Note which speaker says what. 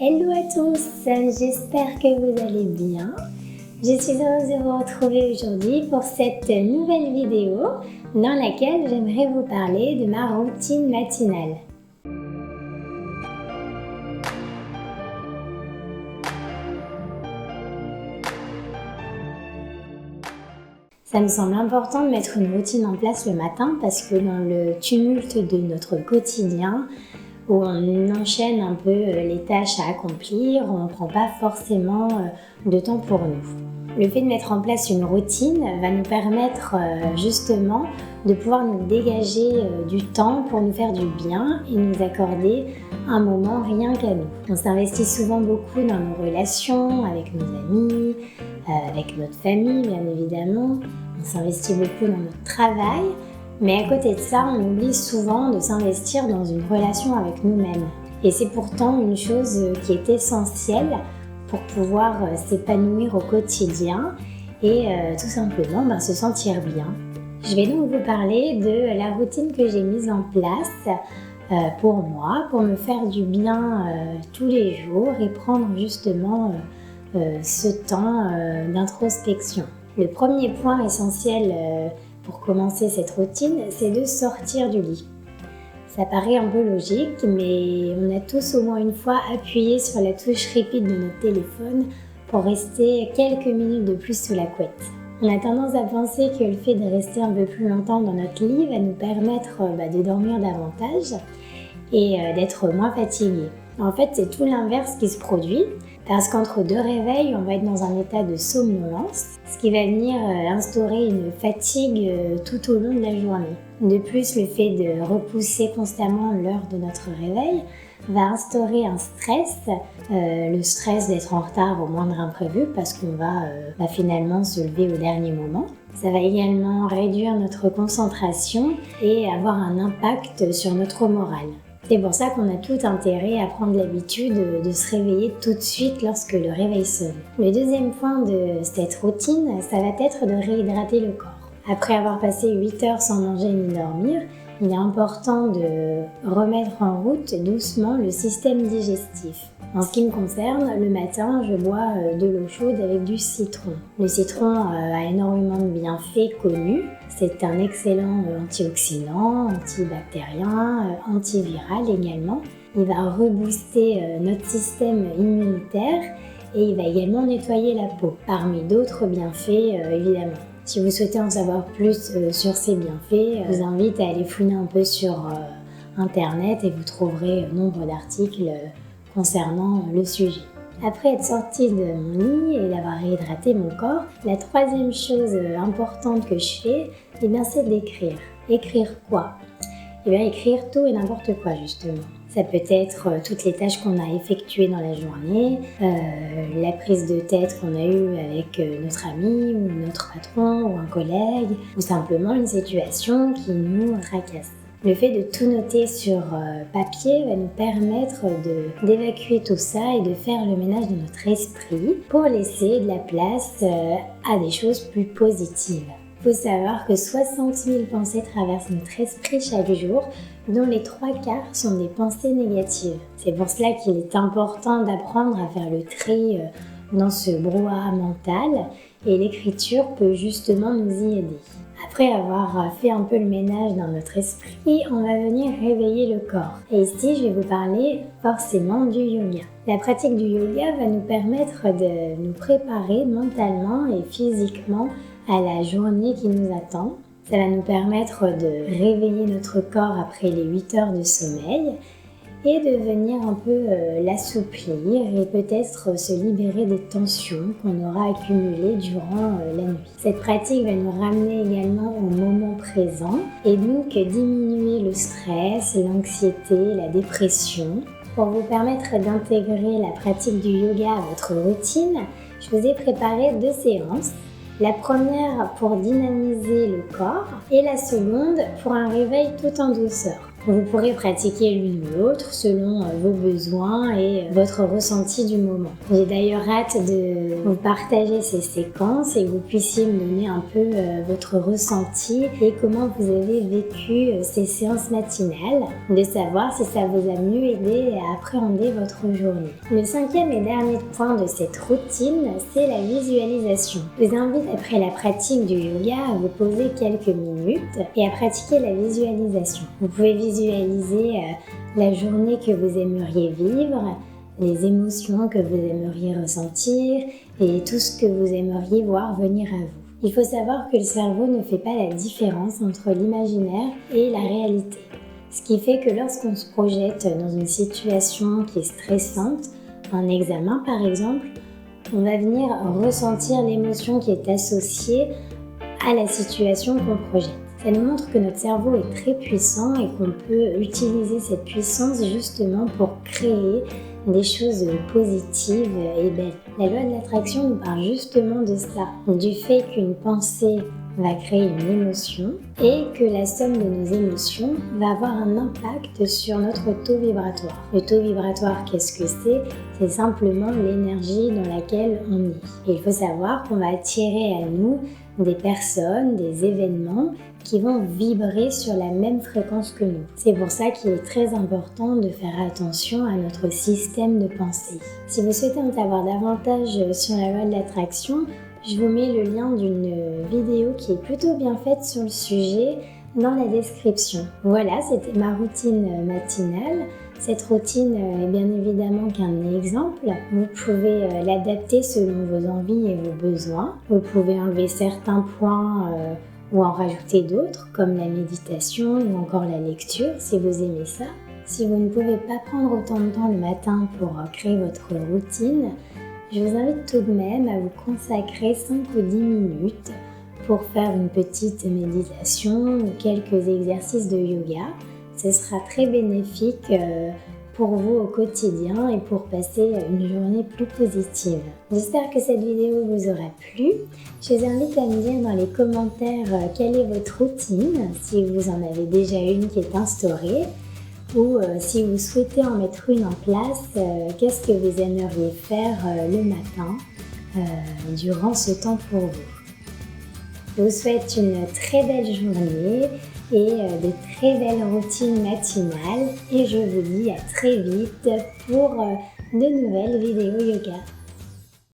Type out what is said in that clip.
Speaker 1: Hello à tous, j'espère que vous allez bien. Je suis heureuse de vous retrouver aujourd'hui pour cette nouvelle vidéo dans laquelle j'aimerais vous parler de ma routine matinale. Ça me semble important de mettre une routine en place le matin parce que dans le tumulte de notre quotidien, où on enchaîne un peu les tâches à accomplir, on ne prend pas forcément de temps pour nous. Le fait de mettre en place une routine va nous permettre justement de pouvoir nous dégager du temps pour nous faire du bien et nous accorder un moment rien qu'à nous. On s'investit souvent beaucoup dans nos relations avec nos amis, avec notre famille bien évidemment. On s'investit beaucoup dans notre travail. Mais à côté de ça, on oublie souvent de s'investir dans une relation avec nous-mêmes. Et c'est pourtant une chose qui est essentielle pour pouvoir s'épanouir au quotidien et tout simplement se sentir bien. Je vais donc vous parler de la routine que j'ai mise en place pour moi, pour me faire du bien tous les jours et prendre justement ce temps d'introspection. Le premier point essentiel pour commencer cette routine, c'est de sortir du lit. Ça paraît un peu logique, mais on a tous au moins une fois appuyé sur la touche repeat de notre téléphone pour rester quelques minutes de plus sous la couette. On a tendance à penser que le fait de rester un peu plus longtemps dans notre lit va nous permettre de dormir davantage et d'être moins fatigué. En fait, c'est tout l'inverse qui se produit. Parce qu'entre deux réveils, on va être dans un état de somnolence, ce qui va venir instaurer une fatigue tout au long de la journée. De plus, le fait de repousser constamment l'heure de notre réveil va instaurer un stress, le stress d'être en retard au moindre imprévu parce qu'on va finalement se lever au dernier moment. Ça va également réduire notre concentration et avoir un impact sur notre morale. C'est pour ça qu'on a tout intérêt à prendre l'habitude de se réveiller tout de suite lorsque le réveil sonne. Le deuxième point de cette routine, ça va être de réhydrater le corps. Après avoir passé 8 heures sans manger ni dormir, il est important de remettre en route doucement le système digestif. En ce qui me concerne, le matin, je bois de l'eau chaude avec du citron. Le citron a énormément de bienfaits connus. C'est un excellent antioxydant, antibactérien, antiviral également. Il va rebooster notre système immunitaire et il va également nettoyer la peau, parmi d'autres bienfaits évidemment. Si vous souhaitez en savoir plus sur ces bienfaits, je vous invite à aller fouiner un peu sur internet et vous trouverez nombre d'articles concernant le sujet. Après être sortie de mon lit et d'avoir réhydraté mon corps, la troisième chose importante que je fais, c'est d'écrire. Écrire quoi ? Écrire tout et n'importe quoi justement. Ça peut être toutes les tâches qu'on a effectuées dans la journée, la prise de tête qu'on a eue avec notre ami ou notre patron ou un collègue, ou simplement une situation qui nous tracasse. Le fait de tout noter sur papier va nous permettre d'évacuer tout ça et de faire le ménage de notre esprit pour laisser de la place à des choses plus positives. Il faut savoir que 60 000 pensées traversent notre esprit chaque jour, dont les 3/4 sont des pensées négatives. C'est pour cela qu'il est important d'apprendre à faire le tri dans ce brouhaha mental et l'écriture peut justement nous y aider. Après avoir fait un peu le ménage dans notre esprit, on va venir réveiller le corps. Et ici, je vais vous parler forcément du yoga. La pratique du yoga va nous permettre de nous préparer mentalement et physiquement à la journée qui nous attend. Ça va nous permettre de réveiller notre corps après les 8 heures de sommeil et de venir un peu l'assouplir et peut-être se libérer des tensions qu'on aura accumulées durant la nuit. Cette pratique va nous ramener également au moment présent et donc diminuer le stress, l'anxiété, la dépression. Pour vous permettre d'intégrer la pratique du yoga à votre routine, je vous ai préparé 2 séances. La première pour dynamiser le corps et la seconde pour un réveil tout en douceur. Vous pourrez pratiquer l'une ou l'autre selon vos besoins et votre ressenti du moment. J'ai d'ailleurs hâte de vous partager ces séquences et que vous puissiez me donner un peu votre ressenti et comment vous avez vécu ces séances matinales, de savoir si ça vous a mieux aidé à appréhender votre journée. Le 5e et dernier point de cette routine, c'est la visualisation. Je vous invite après la pratique du yoga à vous poser quelques minutes et à pratiquer la visualisation. Vous pouvez visualiser la journée que vous aimeriez vivre, les émotions que vous aimeriez ressentir et tout ce que vous aimeriez voir venir à vous. Il faut savoir que le cerveau ne fait pas la différence entre l'imaginaire et la réalité. Ce qui fait que lorsqu'on se projette dans une situation qui est stressante, un examen par exemple, on va venir ressentir l'émotion qui est associée à la situation qu'on projette. Ça nous montre que notre cerveau est très puissant et qu'on peut utiliser cette puissance justement pour créer des choses positives et belles. La loi de l'attraction nous parle justement de ça, du fait qu'une pensée va créer une émotion et que la somme de nos émotions va avoir un impact sur notre taux vibratoire. Le taux vibratoire, qu'est-ce que c'est ? C'est simplement l'énergie dans laquelle on est. Et il faut savoir qu'on va attirer à nous des personnes, des événements qui vont vibrer sur la même fréquence que nous. C'est pour ça qu'il est très important de faire attention à notre système de pensée. Si vous souhaitez en savoir davantage sur la loi de l'attraction, je vous mets le lien d'une vidéo qui est plutôt bien faite sur le sujet dans la description. Voilà, c'était ma routine matinale. Cette routine est bien évidemment qu'un exemple. Vous pouvez l'adapter selon vos envies et vos besoins. Vous pouvez enlever certains points ou en rajouter d'autres, comme la méditation ou encore la lecture, si vous aimez ça. Si vous ne pouvez pas prendre autant de temps le matin pour créer votre routine, je vous invite tout de même à vous consacrer 5 ou 10 minutes pour faire une petite méditation ou quelques exercices de yoga. Ce sera très bénéfique pour vous au quotidien et pour passer une journée plus positive. J'espère que cette vidéo vous aura plu. Je vous invite à me dire dans les commentaires quelle est votre routine, si vous en avez déjà une qui est instaurée, ou si vous souhaitez en mettre une en place, qu'est-ce que vous aimeriez faire le matin durant ce temps pour vous. Je vous souhaite une très belle journée et de très belles routines matinales et je vous dis à très vite pour de nouvelles vidéos yoga.